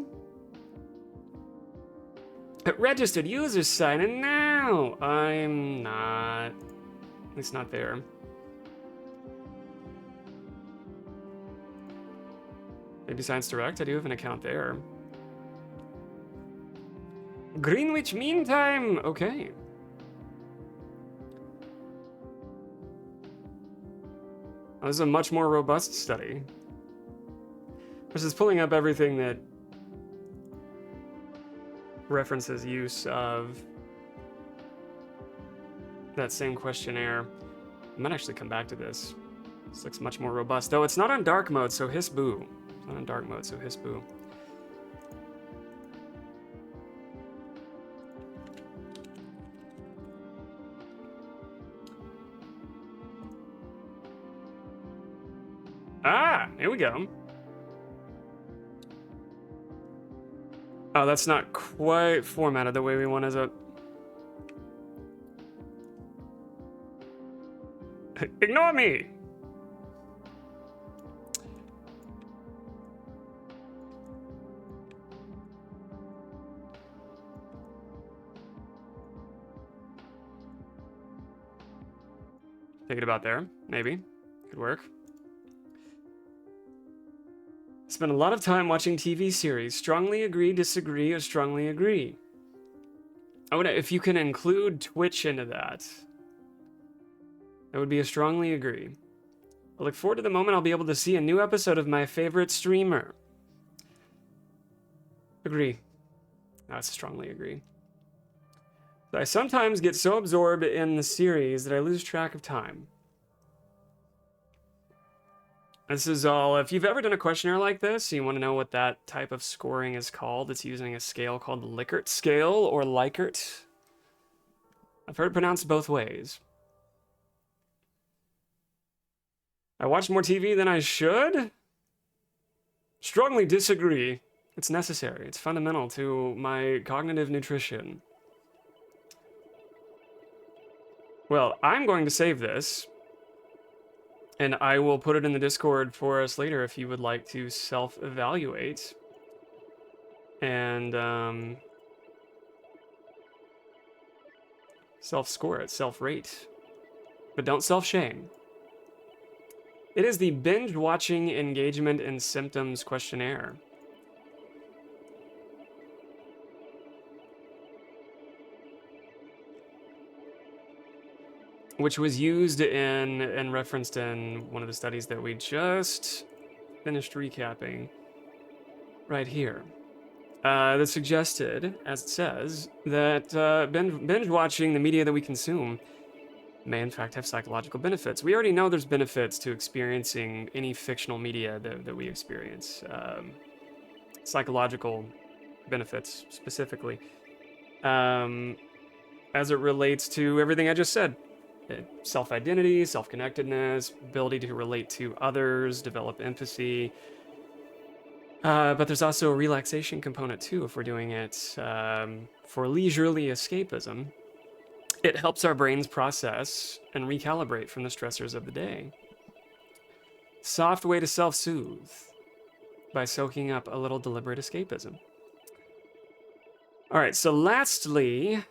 Registered users sign in now. I'm not. At least not there. Maybe Science Direct, I do have an account there. Greenwich Mean Time, okay. Oh, this is a much more robust study. This is pulling up everything that references use of that same questionnaire. I might actually come back to this. This looks much more robust, though it's not on dark mode, so hiss boo. It's not on dark mode, so hiss boo. Ah, here we go. Oh, that's not quite formatted the way we want, is it? Ignore me! Take it about there, maybe. Could work. Spend a lot of time watching TV series. Strongly agree, disagree, or strongly agree. I would, if you can include Twitch into that, that would be a strongly agree. I look forward to the moment I'll be able to see a new episode of my favorite streamer. Agree. That's strongly agree. I sometimes get so absorbed in the series that I lose track of time. This is all, if you've ever done a questionnaire like this, you want to know what that type of scoring is called. It's using a scale called the Likert scale or Likert. I've heard it pronounced both ways. I watch more TV than I should? Strongly disagree. It's necessary. It's fundamental to my cognitive nutrition. Well, I'm going to save this. And I will put it in the Discord for us later if you would like to self-evaluate. And self-score it, self-rate. But don't self-shame. It is the Binge Watching Engagement and Symptoms Questionnaire. Which was used in and referenced in one of the studies that we just finished recapping right here. That suggested, as it says, that binge watching the media that we consume may in fact have psychological benefits. We already know there's benefits to experiencing any fictional media that we experience. psychological benefits specifically, as it relates to everything I just said. Self-identity, self-connectedness, ability to relate to others, develop empathy. But there's also a relaxation component too if we're doing it for leisurely escapism. It helps our brains process and recalibrate from the stressors of the day. Soft way to self-soothe by soaking up a little deliberate escapism. All right, so lastly,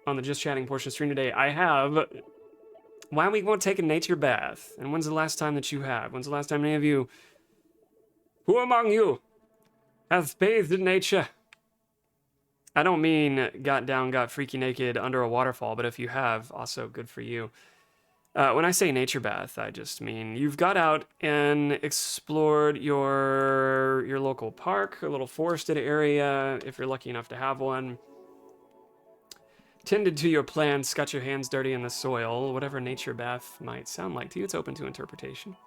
on the Just Chatting portion of stream today, I have why we won't take a nature bath. And when's the last time that you have? When's the last time any of you, who among you, have bathed in nature? I don't mean got down, got freaky naked under a waterfall, but if you have, also good for you. When I say nature bath, I just mean you've got out and explored your local park, a little forested area, if you're lucky enough to have one. Tended to your plants, got your hands dirty in the soil, whatever nature bath might sound like to you, it's open to interpretation.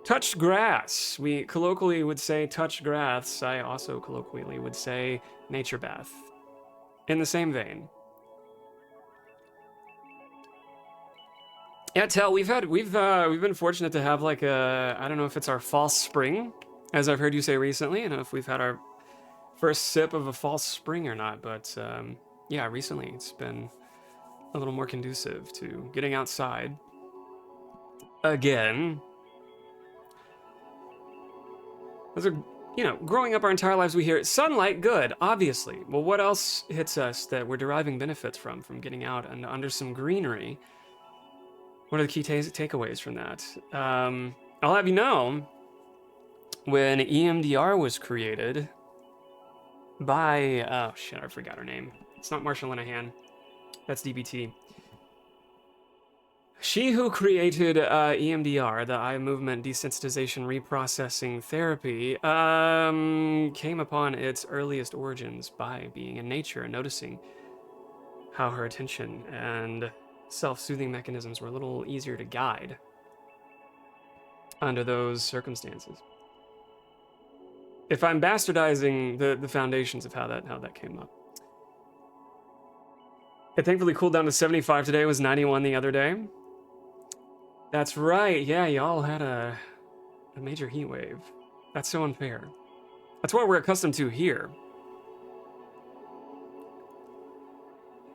Touched grass. We colloquially would say touched grass. I also colloquially would say nature bath. In the same vein. Yeah, Tell, we've been fortunate to have like I don't know if it's our false spring, as I've heard you say recently. I don't know if we've had our first sip of a false spring or not, but yeah, recently it's been a little more conducive to getting outside again. Those are, growing up our entire lives, we hear sunlight, good, obviously. Well, what else hits us that we're deriving benefits from getting out and under some greenery? What are the key takeaways from that? I'll have you know, when EMDR was created by, oh shit, I forgot her name. It's not Marsha Linehan. That's DBT. She who created EMDR, the eye movement desensitization reprocessing therapy, came upon its earliest origins by being in nature and noticing how her attention and self-soothing mechanisms were a little easier to guide under those circumstances. If I'm bastardizing the foundations of how that came up. It thankfully cooled down to 75 today. It was 91 the other day. That's right. Yeah, y'all had a major heat wave. That's so unfair. That's what we're accustomed to here.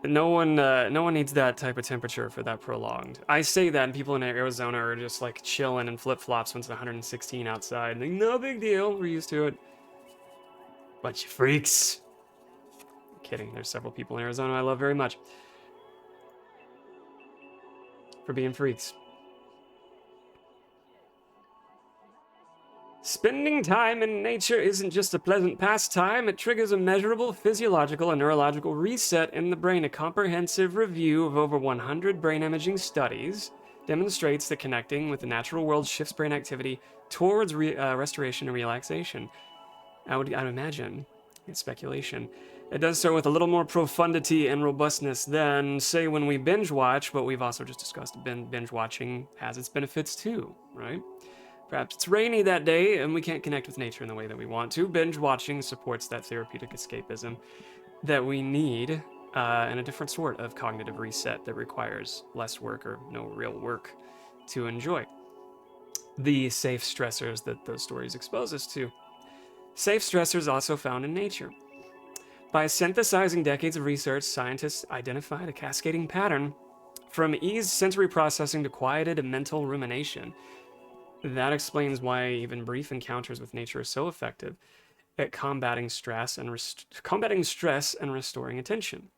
No one needs that type of temperature for that prolonged. I say that, and people in Arizona are just like chilling in flip-flops when it's 116 outside. Like, no big deal. We're used to it. Bunch of freaks. I'm kidding. There's several people in Arizona I love very much for being freaks. Spending time in nature isn't just a pleasant pastime, it triggers a measurable physiological and neurological reset in the brain. A comprehensive review of over 100 brain imaging studies demonstrates that connecting with the natural world shifts brain activity towards restoration and relaxation. I would imagine, it's speculation, it does so with a little more profundity and robustness than, say, when we binge watch, but we've also just discussed binge watching has its benefits too, right? Perhaps it's rainy that day and we can't connect with nature in the way that we want to. Binge watching supports that therapeutic escapism that we need and a different sort of cognitive reset that requires less work or no real work to enjoy. The safe stressors that those stories expose us to. Safe stressors also found in nature. By synthesizing decades of research, scientists identified a cascading pattern from eased sensory processing to quieted mental rumination. That explains why even brief encounters with nature are so effective at combating stress and restoring attention.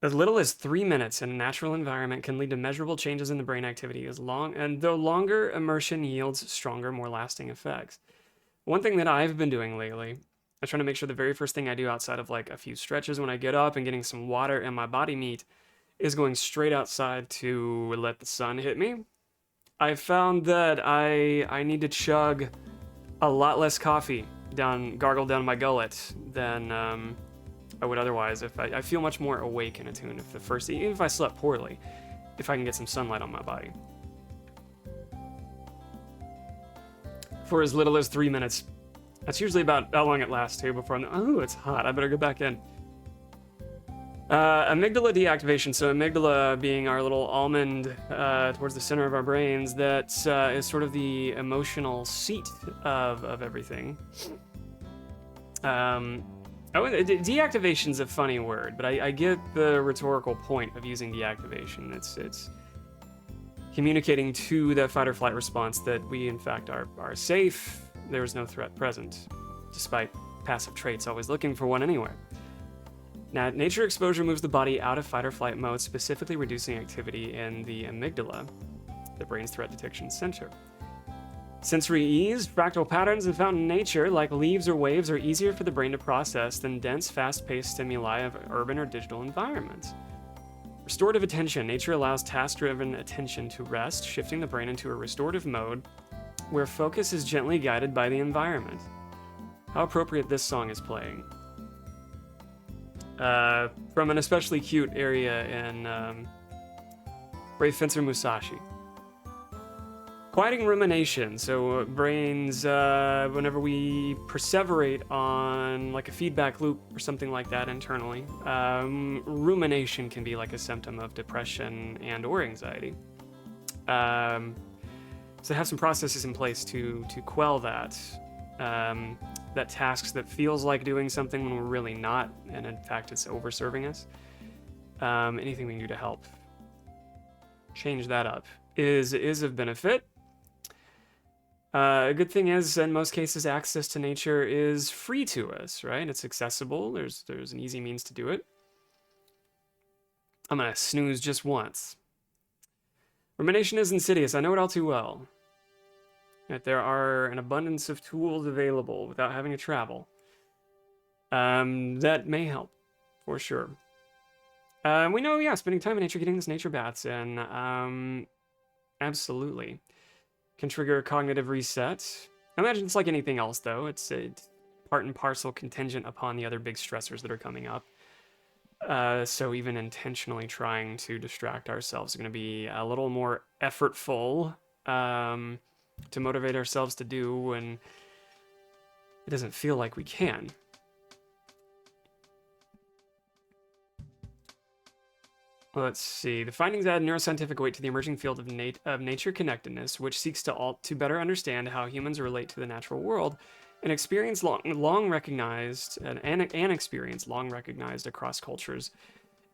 As little as 3 minutes in a natural environment can lead to measurable changes in the brain activity, though longer immersion yields stronger, more lasting effects. One thing that I've been doing lately, I'm trying to make sure the very first thing I do outside of like a few stretches when I get up and getting some water in my body meat is going straight outside to let the sun hit me. I found that I need to chug a lot less coffee gargle down my gullet than I would otherwise. If I feel much more awake and attuned even if I slept poorly, if I can get some sunlight on my body. for as little as 3 minutes. That's usually about how long it lasts too before oh, it's hot. I better go back in. Amygdala deactivation. So amygdala being our little almond towards the center of our brains that is sort of the emotional seat of everything. Deactivation's a funny word, but I get the rhetorical point of using deactivation. It's communicating to the fight or flight response that we in fact are safe. There is no threat present, despite passive traits always looking for one anywhere. Now, nature exposure moves the body out of fight or flight mode, specifically reducing activity in the amygdala, the brain's threat detection center. Sensory ease, fractal patterns and found in nature, like leaves or waves, are easier for the brain to process than dense, fast-paced stimuli of urban or digital environments. Restorative attention. Nature allows task-driven attention to rest, shifting the brain into a restorative mode where focus is gently guided by the environment. How appropriate this song is playing. From an especially cute area in Brave Fencer Musashi. Quieting rumination. So brains, whenever we perseverate on like a feedback loop or something like that internally, rumination can be like a symptom of depression and or anxiety. So have some processes in place to quell that. That tasks that feels like doing something when we're really not, and in fact it's over-serving us. Anything we can do to help change that up is of benefit. A good thing is, in most cases, access to nature is free to us, right? It's accessible. There's an easy means to do it. I'm gonna snooze just once. Rumination is insidious. I know it all too well. That there are an abundance of tools available without having to travel. That may help, for sure. We know, yeah, spending time in nature, getting those nature baths in, absolutely. Can trigger a cognitive reset. I imagine it's like anything else, though. It's part and parcel contingent upon the other big stressors that are coming up. So even intentionally trying to distract ourselves is going to be a little more effortful to motivate ourselves to do when it doesn't feel like we can. Let's see. The findings add neuroscientific weight to the emerging field of nature connectedness, which seeks to better understand how humans relate to the natural world, an experience long recognized across cultures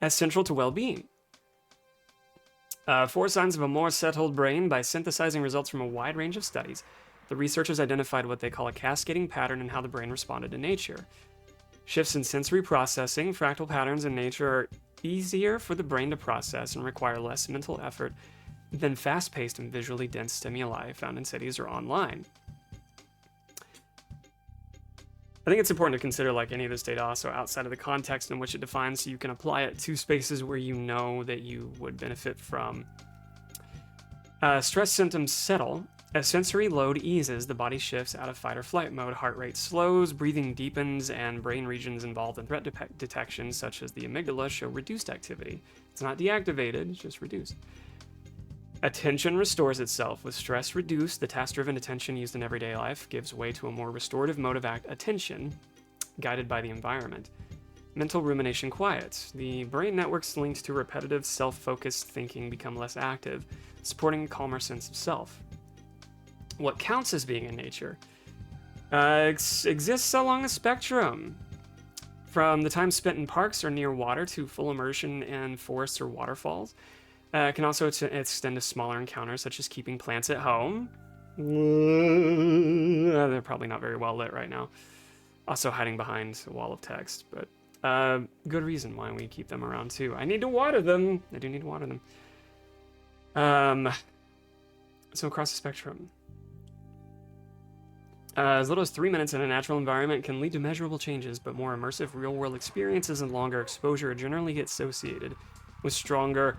as central to well-being. 4 signs of a more settled brain. By synthesizing results from a wide range of studies, the researchers identified what they call a cascading pattern in how the brain responded to nature. Shifts in sensory processing, fractal patterns in nature are easier for the brain to process and require less mental effort than fast-paced and visually dense stimuli found in cities or online. I think it's important to consider, like any of this data, also outside of the context in which it defines, so you can apply it to spaces where you know that you would benefit from. Stress symptoms settle. As sensory load eases, the body shifts out of fight or flight mode, heart rate slows, breathing deepens, and brain regions involved in threat detection, such as the amygdala, show reduced activity. It's not deactivated, it's just reduced. Attention restores itself. With stress reduced, the task-driven attention used in everyday life gives way to a more restorative mode of attention, guided by the environment. Mental rumination quiets. The brain networks linked to repetitive, self-focused thinking become less active, supporting a calmer sense of self. What counts as being in nature exists along a spectrum, from the time spent in parks or near water to full immersion in forests or waterfalls. It can also extend to smaller encounters, such as keeping plants at home. They're probably not very well lit right now. Also hiding behind a wall of text, but good reason why we keep them around too. I need to water them. I do need to water them. So across the spectrum. As little as 3 minutes in a natural environment can lead to measurable changes, but more immersive real-world experiences and longer exposure generally get associated with stronger,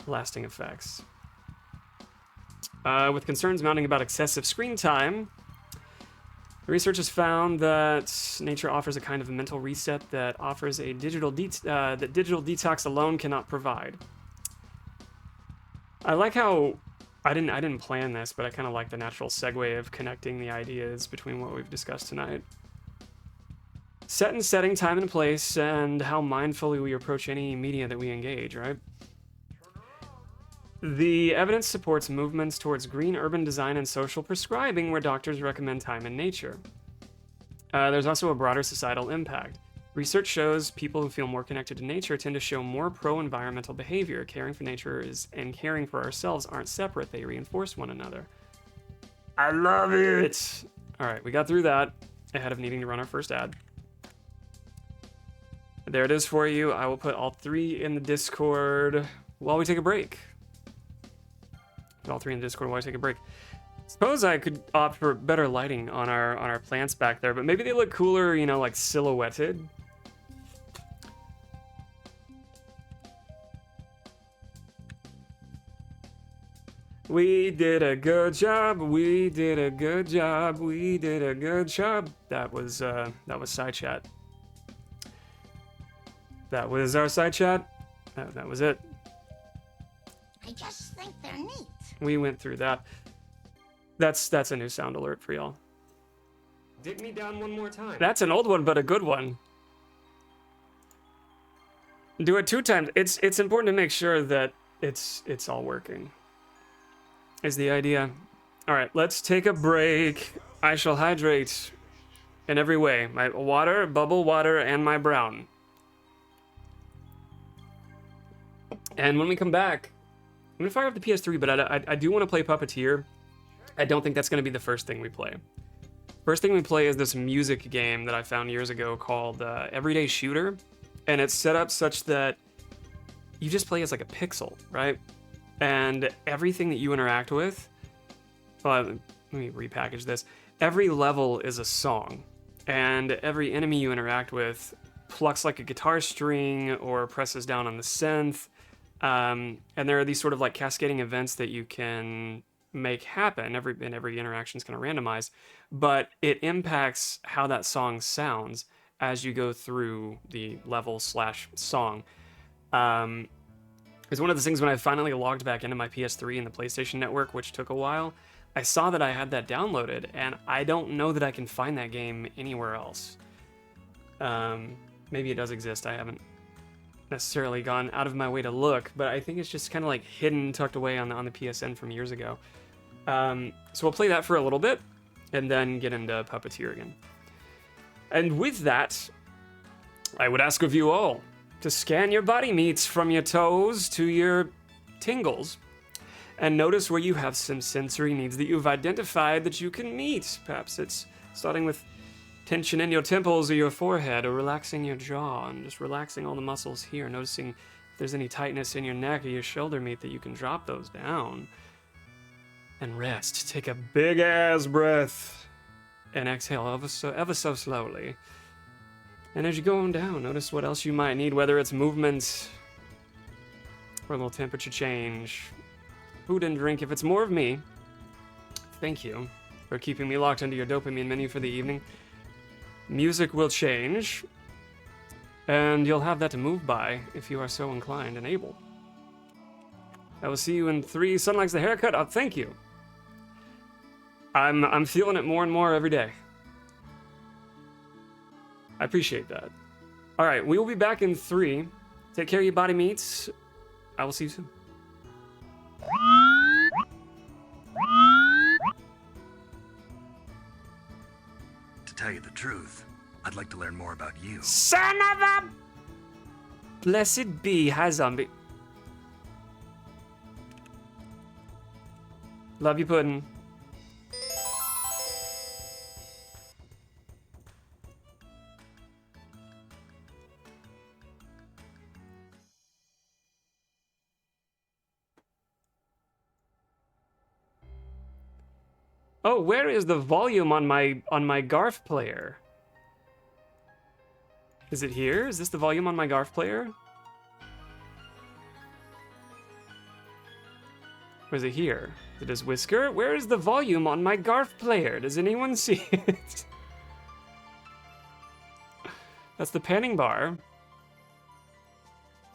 lasting effects. With concerns mounting about excessive screen time, researchers found that nature offers a kind of mental reset that offers a digital detox alone cannot provide. I like how I didn't plan this, but I kind of like the natural segue of connecting the ideas between what we've discussed tonight. Set and setting, time and place, and how mindfully we approach any media that we engage, right? The evidence supports movements towards green urban design and social prescribing where doctors recommend time in nature. There's also a broader societal impact. Research shows people who feel more connected to nature tend to show more pro-environmental behavior. Caring for nature and caring for ourselves aren't separate, they reinforce one another. I love it! Alright, we got through that ahead of needing to run our first ad. There it is for you. I will put all 3 in the Discord while we take a break. All 3 in the Discord while I take a break. Suppose I could opt for better lighting on our plants back there, but maybe they look cooler, you know, like silhouetted. We did a good job. We did a good job. We did a good job. That was PsyChat. That was our PsyChat. That was it. I just think they're neat. We went through that. That's a new sound alert for y'all. Dig me down one more time. That's an old one, but a good one. Do it 2 times. It's important to make sure that it's all working. Is the idea. All right, let's take a break. I shall hydrate in every way. My water, bubble water, and my brown. And when we come back, I'm gonna fire up the PS3, but I do want to play Puppeteer. I don't think that's gonna be the first thing we play. First thing we play is this music game that I found years ago called Everyday Shooter, and it's set up such that you just play as like a pixel, right? And everything that you interact with, let me repackage this. Every level is a song, and every enemy you interact with plucks like a guitar string or presses down on the synth. And there are these sort of like cascading events that you can make happen. Every interaction is kind of randomized, but it impacts how that song sounds as you go through the level/song. It's one of the things when I finally logged back into my PS3 and the PlayStation Network, which took a while, I saw that I had that downloaded, and I don't know that I can find that game anywhere else. Maybe it does exist. I haven't necessarily gone out of my way to look, but I think it's just kind of like hidden, tucked away on the PSN from years ago. So we'll play that for a little bit, and then get into Puppeteer again. And with that, I would ask of you all to scan your body meats from your toes to your tingles, and notice where you have some sensory needs that you've identified that you can meet. Perhaps it's starting with tension in your temples or your forehead, or relaxing your jaw and just relaxing all the muscles here, noticing if there's any tightness in your neck or your shoulder meat that you can drop those down. And rest. Take a big ass breath and exhale ever so slowly. And as you go on down, notice what else you might need, whether it's movement or a little temperature change, food and drink. If it's more of me, thank you for keeping me locked into your dopamine menu for the evening. Music will change, and you'll have that to move by if you are so inclined and able. I will see you in 3. Sun likes the haircut. Oh, thank you. I'm feeling it more and more every day. I appreciate that. All right, we will be back in 3. Take care of your body meats. I will see you soon. To tell you the truth, I'd like to learn more about you. Son of a... Blessed be. Hi, zombie. Love you, Puddin'. Oh, where is the volume on my Garf player? Is it here? Is this the volume on my Garf player? Or is it here? It is Whisker. Where is the volume on my Garf player? Does anyone see it? That's the panning bar.